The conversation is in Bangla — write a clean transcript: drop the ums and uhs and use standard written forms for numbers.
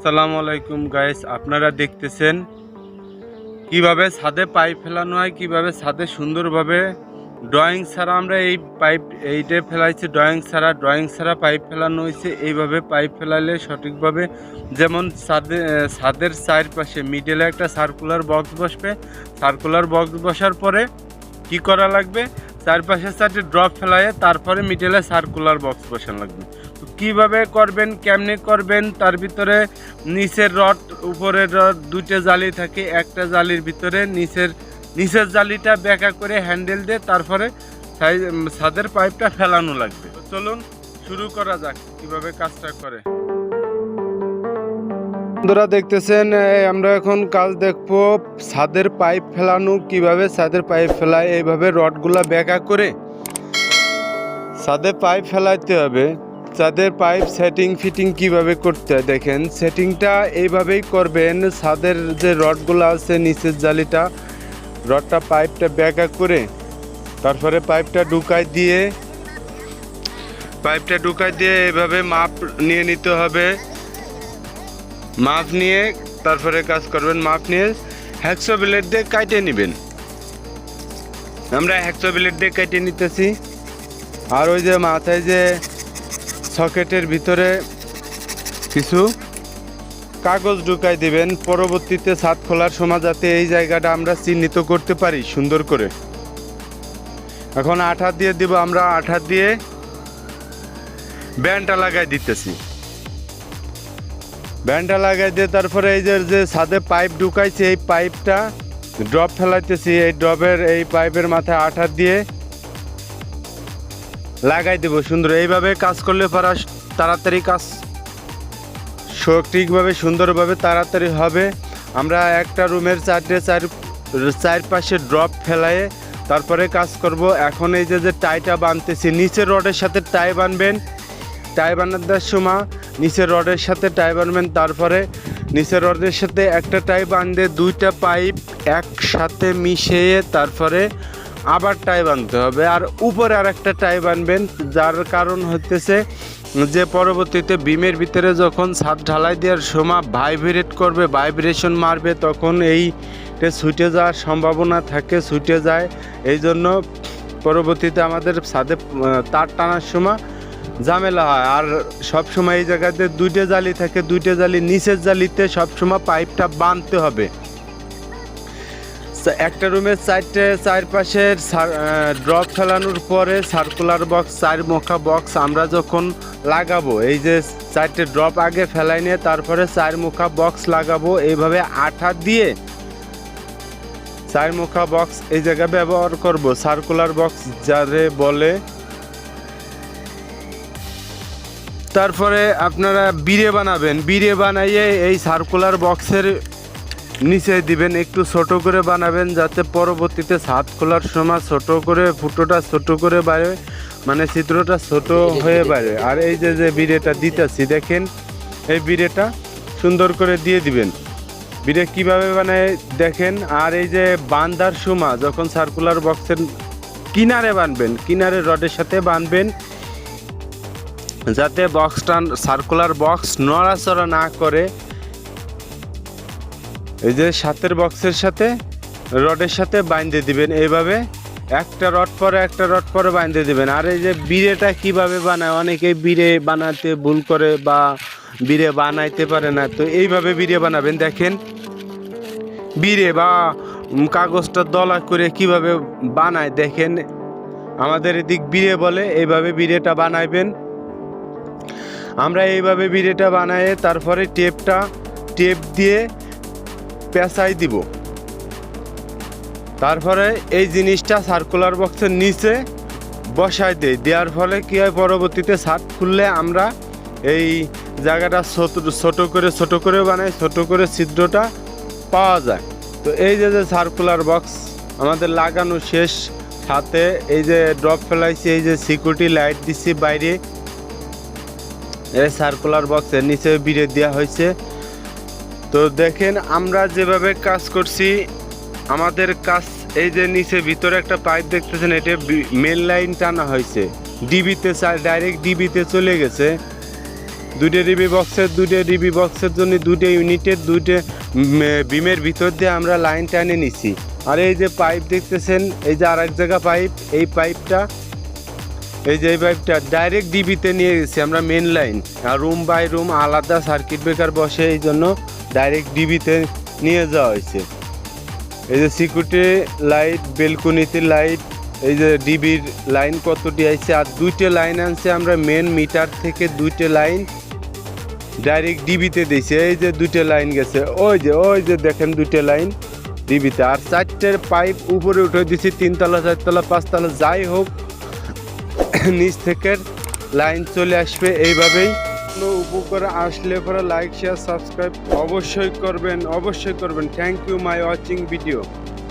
আসসালামু আলাইকুম গাইস, আপনারা দেখতেছেন কিভাবে ছাদে পাইপ ফেলানো হয়, কিভাবে ছাদে সুন্দরভাবে ড্রয়িং ছাড়া আমরা এই পাইপ এইটা ফেলাইছি। ড্রয়িং ছাড়া পাইপ ফেলানো হয়েছে। এইভাবে পাইপ ফেলালে সঠিকভাবে, যেমন ছাদের চারপাশে মিডলে একটা সার্কুলার বক্স বসবে। সার্কুলার বক্স বসার পরে কি করা লাগবে, চারপাশে চারটে ড্রপ ফেলায় তারপরে মিডলে সার্কুলার বক্স বসানো লাগবে। তো কীভাবে করবেন, কেমনে করবেন, তার ভিতরে নিচের রড উপরের রড দুইটা জালি থাকে। একটা জালির ভিতরে নিচের জালিটা বেঁকা করে হ্যান্ডেল দিয়ে তারপরে ছাদের পাইপটা ফেলানো লাগবে। তো চলুন শুরু করা যাক কিভাবে কাজটা করে। বন্ধুরা দেখতেছেন, আমরা এখন কাজ দেখবো ছাদের পাইপ ফেলানো, কিভাবে ছাদের পাইপ ফেলায়। এইভাবে রডগুলা বেঁকা করে ছাদে পাইপ ফেলাইতে হবে। ছাদের পাইপ ফিটিং কিভাবে করতে হয় দেখেন। সেটিংটা এইভাবেই করবেন। ছাদের যে রডগুলো আছে নিচের জালিটা, রডটা পাইপটা বেঁকা করে তারপরে পাইপটা ঢুকাই দিয়ে এইভাবে মাপ নিয়ে নিতে হবে। মাপ নিয়ে তারপরে কাজ করবেন। মাপ নিয়ে হ্যাকসো ব্লেড দিয়ে কাটে নেবেন। আমরা হ্যাকসো ব্লেড দিয়ে কেটে নিতেছি। আর ওই যে মাথায় যে সকেটের ভিতরে কিছু কাগজ ঢুকাই দিবেন, পরবর্তীতে ছাদ খোলার সময় যাতে এই জায়গাটা আমরা চিহ্নিত করতে পারি সুন্দর করে। এখন আঠা দিয়ে দিব। আমরা আঠা দিয়ে ব্যান্ডটা লাগাই দিতেছি। ব্যান্ডটা লাগাই দিয়ে তারপরে এই যে ছাদে পাইপ ঢুকাইছে, এই পাইপটা ড্রপ ফেলাইতেছি। এই ড্রপের এই পাইপের মাথায় আঠা দিয়ে লাগাই দেব সুন্দর। এইভাবে কাজ করলে পারা তাড়াতাড়ি কাজ সঠিকভাবে সুন্দরভাবে তাড়াতাড়ি হবে। আমরা একটা রুমের চারপাশে ড্রপ ফেলায়ে তারপরে কাজ করব। এখন এই যে টাইটা বানতেছি, নিচের রডের সাথে টাই বানবেন। টাই বানানোর সময় নিচের রডের সাথে টাই বানবেন। তারপরে নিচের রডের সাথে একটা টাই বাঁধে দুইটা পাইপ একসাথে মিশিয়ে তারপরে আবার টাই বানতে হবে। আর উপরে আর একটা টাই বানবেন, যার কারণ হতেছে যে পরবর্তীতে বিমের ভিতরে যখন ছাদ ঢালাই দেওয়ার সময় ভাইব্রেট করবে, ভাইব্রেশন মারবে, তখন এইটা ছুটে যাওয়ার সম্ভাবনা থাকে, ছুটে যায়। এই জন্য পরবর্তীতে আমাদের ছাদে তার টানার সময় ঝামেলা হয়। আর সব সময় এই জায়গাতে দুইটা জালি থাকে, দুইটা জালি নিচের জালিতে সবসময় পাইপটা বাঁধতে হবে। একটা রুমের চারপাশে ড্রপ ফেলানোর পরে সার্কুলার বক্স, চারমুখা বক্স আমরা যখন লাগাবো, এই যে চারটে ড্রপ আগে ফেলাই নিয়ে তারপরে চারমুখা বক্স লাগাবো। এইভাবে আঠা দিয়ে চারমুখা বক্স এই জায়গায় ব্যবহার করব, সার্কুলার বক্স যারে বলে। তারপরে আপনারা বিড়ে বানাবেন। বিড়ে বানাইয়ে এই সার্কুলার বক্সের নিচে দিবেন। একটু ছোট করে বানাবেন যাতে পরবর্তীতে ছাদ খোলার সময় ছোট করে ফুটোটা ছোট করে বাইরে, মানে চিত্রটা ছোট হয়ে বাইরে। আর এই যে বিড়েটা দিতেছি দেখেন, এই বিড়েটা সুন্দর করে দিয়ে দিবেন। বিড়ে কিভাবে বানায় দেখেন। আর এই যে বাঁধার সময় যখন সার্কুলার বক্সের কিনারে বাঁধবেন, কিনারে রডের সাথে বাঁধবেন যাতে বক্সটা সার্কুলার বক্স নড়াচড়া না করে। এই যে সাতের বক্সের সাথে রডের সাথে বাইন্ধে দিবেন। এইভাবে একটা রড পরে বাইন্ধে দিবেন। আর এই যে বিড়েটা কিভাবে বানায়, অনেকেই বিড়ে বানাতে ভুল করে বা বিড়ে বানাইতে পারে না, তো এইভাবে বিড়ে বানাবেন। দেখেন বিড়ে বা কাগজটা দলা করে কিভাবে বানায় দেখেন, আমাদের এদিক বিড়ে বলে। এইভাবে বিড়েটা বানাইবেন। আমরা এইভাবে বিড়েটা বানাই তারপরে টেপ দিয়ে পেঁচাই দিব। তারপরে এই জিনিসটা সার্কুলার বক্সের নিচে বসাই দেওয়ার ফলে কী হয়, পরবর্তীতে ছাদ খুললে আমরা এই জায়গাটা ছোট করে বানাই, ছোট করে ছিদ্রটা পাওয়া যায়। তো এই যে সার্কুলার বক্স আমাদের লাগানো শেষ। সাথে এই যে ড্রপ ফেলাইছি, এই যে সিকিউরিটি লাইট দিচ্ছি বাইরে, এই সার্কুলার বক্সের নিচে বিড়ে দেওয়া হয়েছে। তো দেখেন আমরা যেভাবে কাজ করছি, আমাদের কাজ এই যে নিচে ভিতরে একটা পাইপ দেখতেছেন, এটা মেন লাইন টানা হয়েছে ডিবিতে, ডাইরেক্ট ডিবিতে চলে গেছে। দুটো ডিবি বক্সের জন্য দুটো ইউনিটের দুটো বিমের ভিতর দিয়ে আমরা লাইন টানে নিছি। আর এই যে পাইপ দেখতেছেন, এই যে আরেক জায়গা পাইপ, এই পাইপটা ডাইরেক্ট ডিবিতে নিয়ে গেছি আমরা মেন লাইন। আর রুম বাই রুম আলাদা সার্কিট ব্রেকার বসে, এই জন্য ডাইরেক্ট ডিবিতে নিয়ে যাওয়া হয়েছে। এই যে সিকিউরিটি লাইট, বেলকনিতে লাইট, এই যে ডিবির লাইন কতটি আছে। আর দুইটা লাইন আনছে আমরা মেন মিটার থেকে, দুইটা লাইন ডাইরেক্ট ডিবিতে দিয়েছে। এই যে দুইটা লাইন গেছে, ওই যে দেখেন দুইটা লাইন ডিবিতে। আর 4টের পাইপ উপরে উঠে দিছি, 3 তলা 4 তলা 5 তলা যাই হোক নিচ থেকে লাইন চলে আসবে এইভাবেই। উপকার আসলে পরে লাইক শেয়ার সাবস্ক্রাইব অবশ্যই করবেন। Thank you my watching video.